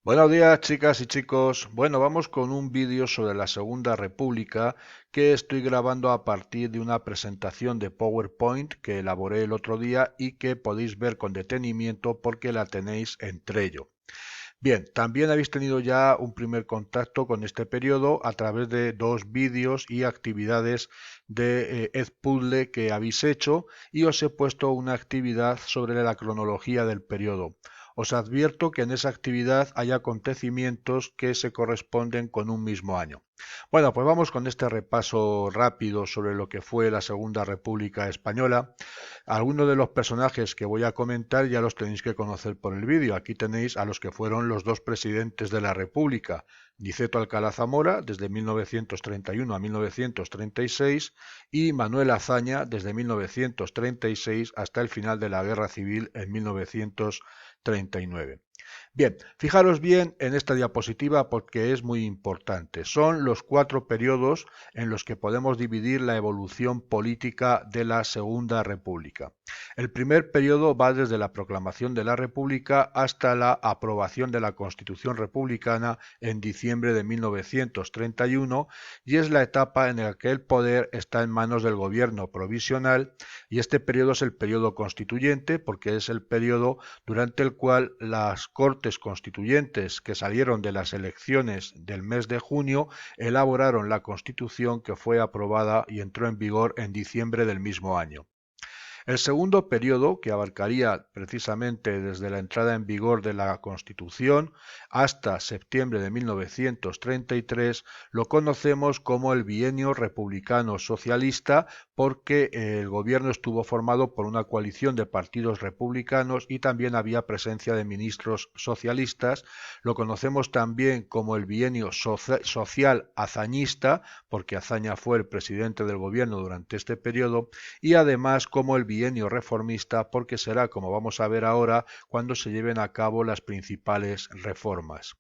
Buenos días, chicas y chicos. Bueno, vamos con un vídeo sobre la Segunda República que estoy grabando a partir de una presentación de PowerPoint que elaboré el otro día y que podéis ver con detenimiento porque la tenéis en Trello. Bien, también habéis tenido ya un primer contacto con este periodo a través de dos vídeos y actividades de Edpuzzle que habéis hecho y os he puesto una actividad sobre la cronología del periodo. Os advierto que en esa actividad hay acontecimientos que se corresponden con un mismo año. Bueno, pues vamos con este repaso rápido sobre lo que fue la Segunda República Española. Algunos de los personajes que voy a comentar ya los tenéis que conocer por el vídeo. Aquí tenéis a los que fueron los dos presidentes de la República, Niceto Alcalá Zamora desde 1931 a 1936 y Manuel Azaña desde 1936 hasta el final de la Guerra Civil en 1939. Bien, fijaros bien en esta diapositiva porque es muy importante. Son los cuatro periodos en los que podemos dividir la evolución política de la Segunda República. El primer periodo va desde la proclamación de la República hasta la aprobación de la Constitución republicana en diciembre de 1931 y es la etapa en la que el poder está en manos del gobierno provisional y este periodo es el periodo constituyente porque es el periodo durante el cual las Cortes Constituyentes que salieron de las elecciones del mes de junio elaboraron la Constitución que fue aprobada y entró en vigor en diciembre del mismo año. El segundo periodo, que abarcaría precisamente desde la entrada en vigor de la Constitución hasta septiembre de 1933, lo conocemos como el bienio republicano socialista porque el gobierno estuvo formado por una coalición de partidos republicanos y también había presencia de ministros socialistas. Lo conocemos también como el bienio social azañista porque Azaña fue el presidente del gobierno durante este periodo y además como el bienio reformista porque será, como vamos a ver ahora, cuando se lleven a cabo las principales reformas.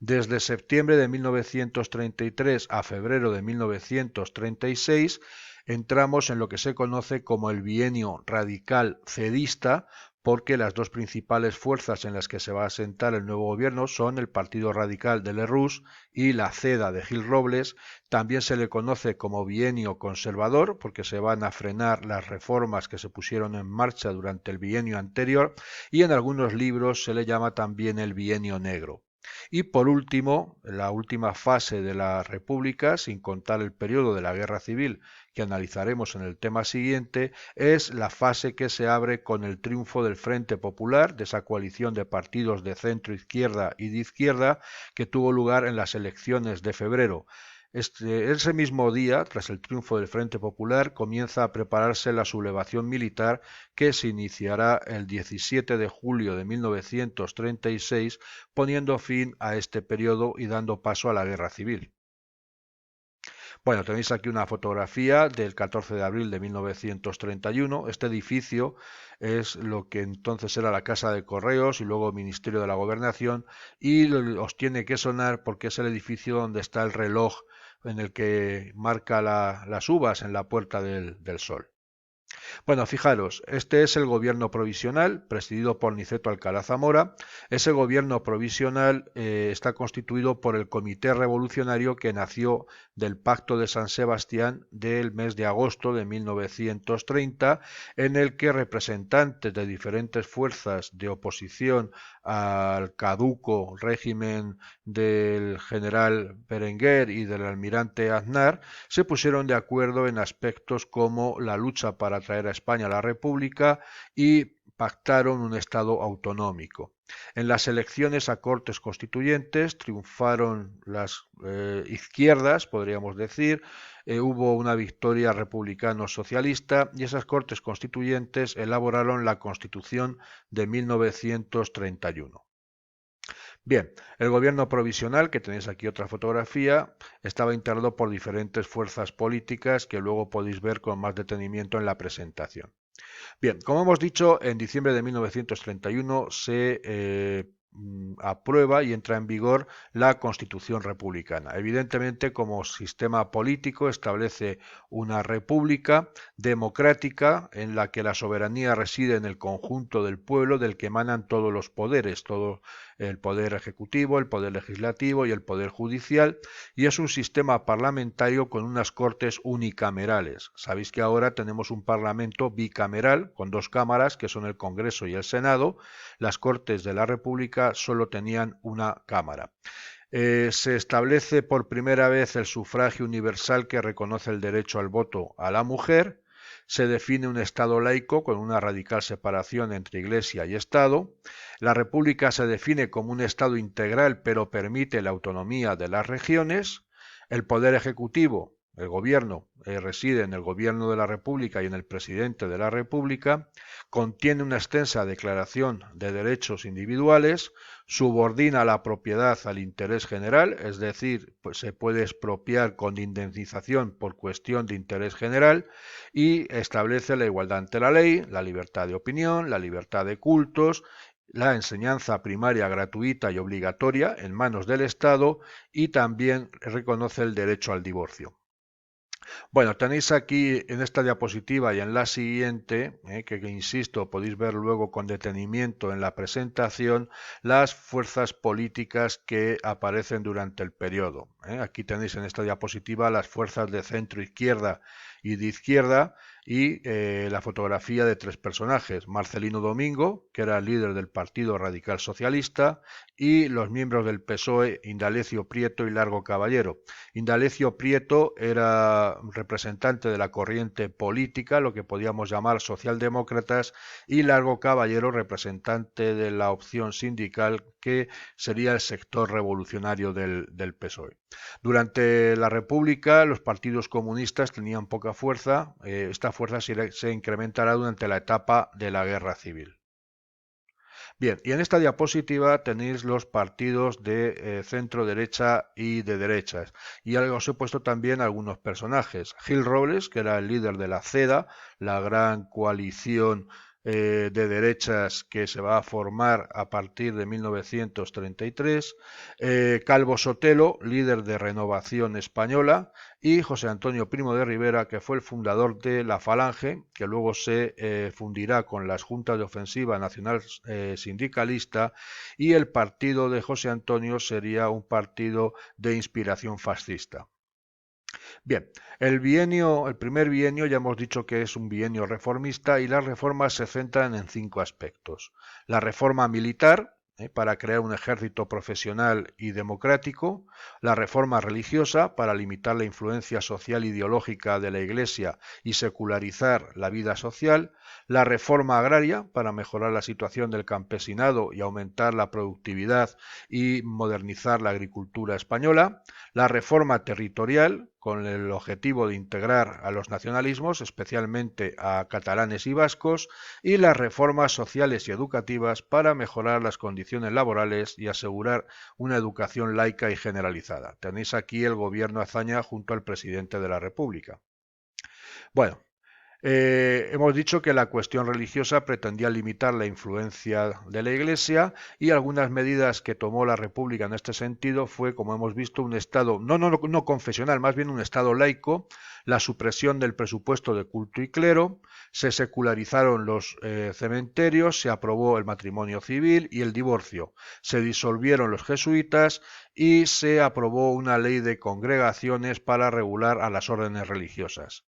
Desde septiembre de 1933 a febrero de 1936 entramos en lo que se conoce como el bienio radical cedista, porque las dos principales fuerzas en las que se va a asentar el nuevo gobierno son el Partido Radical de Lerroux y la CEDA de Gil Robles. También se le conoce como bienio conservador, porque se van a frenar las reformas que se pusieron en marcha durante el bienio anterior, y en algunos libros se le llama también el bienio negro. Y por último, la última fase de la República, sin contar el periodo de la Guerra Civil que analizaremos en el tema siguiente, es la fase que se abre con el triunfo del Frente Popular, de esa coalición de partidos de centro izquierda y de izquierda que tuvo lugar en las elecciones de febrero. Ese mismo día, tras el triunfo del Frente Popular, comienza a prepararse la sublevación militar que se iniciará el 17 de julio de 1936, poniendo fin a este periodo y dando paso a la Guerra Civil. Bueno, tenéis aquí una fotografía del 14 de abril de 1931. Este edificio es lo que entonces era la Casa de Correos y luego Ministerio de la Gobernación y os tiene que sonar porque es el edificio donde está el reloj en el que marca las uvas en la Puerta del Sol. Bueno, fijaros, este es el gobierno provisional, presidido por Niceto Alcalá Zamora. Ese gobierno provisional está constituido por el Comité Revolucionario que nació del Pacto de San Sebastián del mes de agosto de 1930, en el que representantes de diferentes fuerzas de oposición al caduco régimen del general Berenguer y del almirante Aznar se pusieron de acuerdo en aspectos como la lucha para traer a España la República y pactaron un Estado autonómico. En las elecciones a Cortes Constituyentes triunfaron las izquierdas, podríamos decir, hubo una victoria republicano-socialista y esas Cortes Constituyentes elaboraron la Constitución de 1931. Bien, el gobierno provisional, que tenéis aquí otra fotografía, estaba integrado por diferentes fuerzas políticas que luego podéis ver con más detenimiento en la presentación. Bien, como hemos dicho, en diciembre de 1931 se aprueba y entra en vigor la Constitución republicana. Evidentemente, como sistema político establece una república democrática en la que la soberanía reside en el conjunto del pueblo del que emanan todos los poderes, todo el poder ejecutivo, el poder legislativo y el poder judicial, y es un sistema parlamentario con unas cortes unicamerales. Sabéis que ahora tenemos un parlamento bicameral con dos cámaras, que son el Congreso y el Senado. Las Cortes de la República solo tenían una cámara. Se establece por primera vez el sufragio universal que reconoce el derecho al voto a la mujer. Se define un Estado laico con una radical separación entre Iglesia y Estado. La República se define como un Estado integral, pero permite la autonomía de las regiones. El Poder Ejecutivo, el Gobierno, reside en el Gobierno de la República y en el Presidente de la República. Contiene una extensa declaración de derechos individuales. Subordina la propiedad al interés general, es decir, pues se puede expropiar con indemnización por cuestión de interés general, y establece la igualdad ante la ley, la libertad de opinión, la libertad de cultos, la enseñanza primaria gratuita y obligatoria en manos del Estado, y también reconoce el derecho al divorcio. Bueno, tenéis aquí en esta diapositiva y en la siguiente, que insisto, podéis ver luego con detenimiento en la presentación, las fuerzas políticas que aparecen durante el periodo. Aquí tenéis en esta diapositiva las fuerzas de centro izquierda y de izquierda, y la fotografía de tres personajes: Marcelino Domingo, que era el líder del Partido Radical Socialista, y los miembros del PSOE, Indalecio Prieto y Largo Caballero. Indalecio Prieto era representante de la corriente política, lo que podíamos llamar socialdemócratas, y Largo Caballero representante de la opción sindical, que sería el sector revolucionario del PSOE. Durante la República, los partidos comunistas tenían poca fuerza. Esta fuerza se incrementará durante la etapa de la Guerra Civil. Bien, y en esta diapositiva tenéis los partidos de centro derecha y de derechas. Y os he puesto también algunos personajes. Gil Robles, que era el líder de la CEDA, la gran coalición de derechas que se va a formar a partir de 1933, Calvo Sotelo, líder de Renovación Española, y José Antonio Primo de Rivera, que fue el fundador de la Falange, que luego se fundirá con las Juntas de Ofensiva Nacional Sindicalista, y el partido de José Antonio sería un partido de inspiración fascista. Bien, el primer bienio ya hemos dicho que es un bienio reformista, y las reformas se centran en 5 aspectos. La reforma militar, para crear un ejército profesional y democrático; la reforma religiosa, para limitar la influencia social e ideológica de la Iglesia y secularizar la vida social; la reforma agraria, para mejorar la situación del campesinado y aumentar la productividad y modernizar la agricultura española; la reforma territorial, con el objetivo de integrar a los nacionalismos, especialmente a catalanes y vascos; y las reformas sociales y educativas, para mejorar las condiciones laborales y asegurar una educación laica y generalizada. Tenéis aquí el gobierno Azaña junto al presidente de la República. Bueno, hemos dicho que la cuestión religiosa pretendía limitar la influencia de la Iglesia, y algunas medidas que tomó la República en este sentido fue, como hemos visto, un Estado no confesional, más bien un Estado laico; la supresión del presupuesto de culto y clero; se secularizaron los cementerios; se aprobó el matrimonio civil y el divorcio; se disolvieron los jesuitas, y se aprobó una ley de congregaciones para regular a las órdenes religiosas.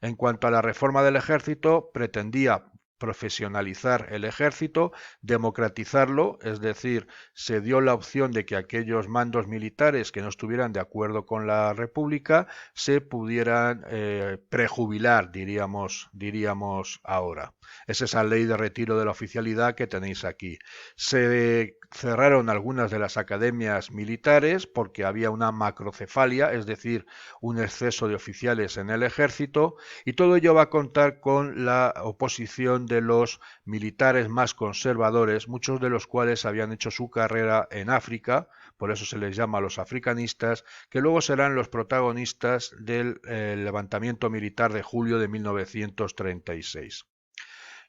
En cuanto a la reforma del ejército, pretendía profesionalizar el ejército, democratizarlo, es decir, se dio la opción de que aquellos mandos militares que no estuvieran de acuerdo con la República se pudieran prejubilar, diríamos ahora. Es esa ley de retiro de la oficialidad que tenéis aquí. Se cerraron algunas de las academias militares porque había una macrocefalia, es decir, un exceso de oficiales en el ejército, y todo ello va a contar con la oposición de los militares más conservadores, muchos de los cuales habían hecho su carrera en África, por eso se les llama los africanistas, que luego serán los protagonistas del levantamiento militar de julio de 1936.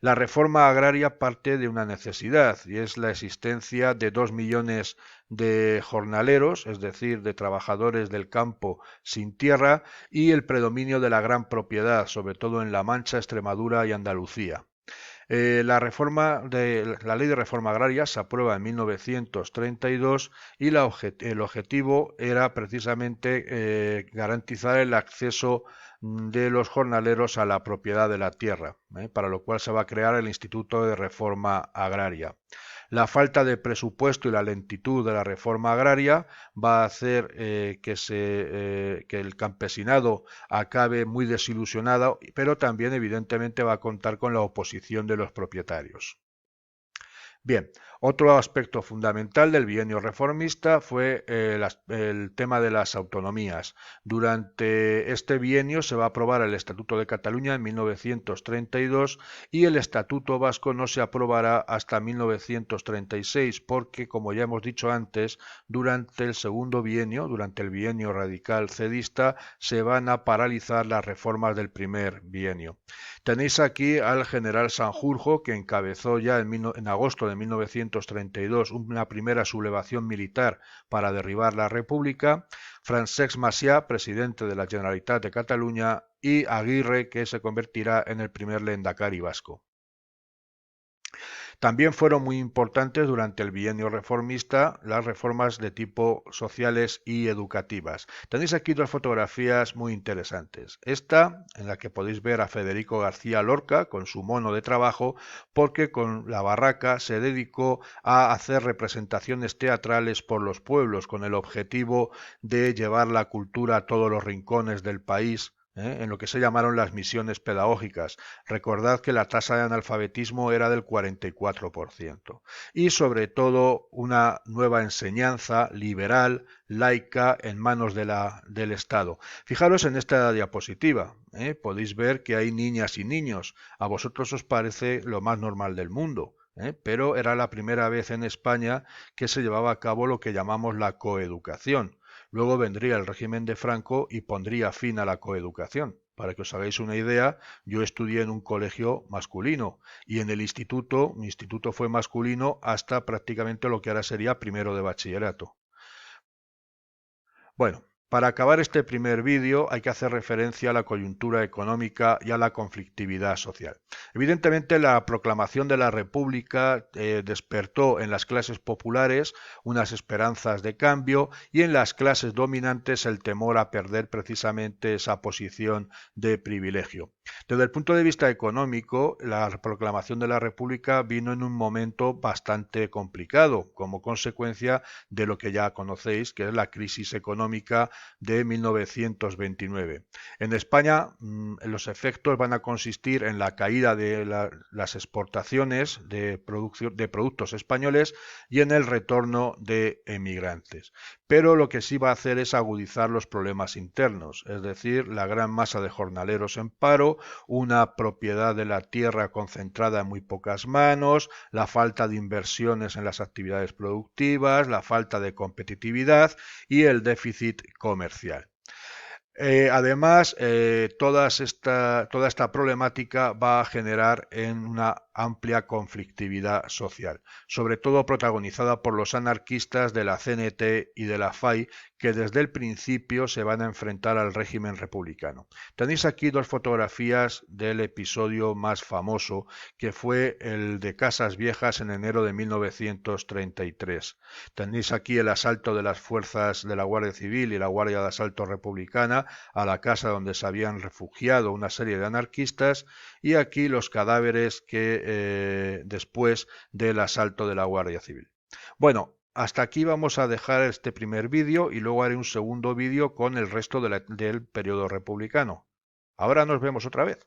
La reforma agraria parte de una necesidad, y es la existencia de 2 millones de jornaleros, es decir, de trabajadores del campo sin tierra, y el predominio de la gran propiedad, sobre todo en La Mancha, Extremadura y Andalucía. La ley de reforma agraria se aprueba en 1932 y el objetivo era precisamente garantizar el acceso de los jornaleros a la propiedad de la tierra, para lo cual se va a crear el Instituto de Reforma Agraria. La falta de presupuesto y la lentitud de la reforma agraria va a hacer que el campesinado acabe muy desilusionado, pero también evidentemente va a contar con la oposición de los propietarios. Bien, otro aspecto fundamental del bienio reformista fue el tema de las autonomías. Durante este bienio se va a aprobar el Estatuto de Cataluña en 1932 y el Estatuto Vasco no se aprobará hasta 1936 porque, como ya hemos dicho antes, durante el segundo bienio, durante el bienio radical cedista, se van a paralizar las reformas del primer bienio. Tenéis aquí al general Sanjurjo, que encabezó ya en agosto de 1932 una primera sublevación militar para derribar la República, Francesc Macià, presidente de la Generalitat de Cataluña, y Aguirre, que se convertirá en el primer lehendakari vasco. También fueron muy importantes durante el bienio reformista las reformas de tipo sociales y educativas. Tenéis aquí dos fotografías muy interesantes. Esta, en la que podéis ver a Federico García Lorca con su mono de trabajo, porque con la barraca se dedicó a hacer representaciones teatrales por los pueblos con el objetivo de llevar la cultura a todos los rincones del país, en lo que se llamaron las misiones pedagógicas. Recordad que la tasa de analfabetismo era del 44%. Y sobre todo una nueva enseñanza liberal, laica, en manos del Estado. Fijaros en esta diapositiva. Podéis ver que hay niñas y niños. A vosotros os parece lo más normal del mundo. Pero era la primera vez en España que se llevaba a cabo lo que llamamos la coeducación. Luego vendría el régimen de Franco y pondría fin a la coeducación. Para que os hagáis una idea, yo estudié en un colegio masculino y en el instituto, mi instituto fue masculino hasta prácticamente lo que ahora sería primero de bachillerato. Bueno, para acabar este primer vídeo hay que hacer referencia a la coyuntura económica y a la conflictividad social. Evidentemente la proclamación de la República despertó en las clases populares unas esperanzas de cambio y en las clases dominantes el temor a perder precisamente esa posición de privilegio. Desde el punto de vista económico, la proclamación de la República vino en un momento bastante complicado como consecuencia de lo que ya conocéis, que es la crisis económica de 1929. En España, los efectos van a consistir en la caída de las exportaciones de productos españoles y en el retorno de emigrantes. Pero lo que sí va a hacer es agudizar los problemas internos, es decir, la gran masa de jornaleros en paro, una propiedad de la tierra concentrada en muy pocas manos, la falta de inversiones en las actividades productivas, la falta de competitividad y el déficit comercial. Además, toda esta problemática va a generar en una amplia conflictividad social, sobre todo protagonizada por los anarquistas de la CNT y de la FAI, que desde el principio se van a enfrentar al régimen republicano. Tenéis aquí dos fotografías del episodio más famoso, que fue el de Casas Viejas en enero de 1933. Tenéis aquí el asalto de las fuerzas de la Guardia Civil y la Guardia de Asalto Republicana a la casa donde se habían refugiado una serie de anarquistas y aquí los cadáveres que después del asalto de la Guardia Civil. Bueno, hasta aquí vamos a dejar este primer vídeo y luego haré un segundo vídeo con el resto del periodo republicano. Ahora nos vemos otra vez.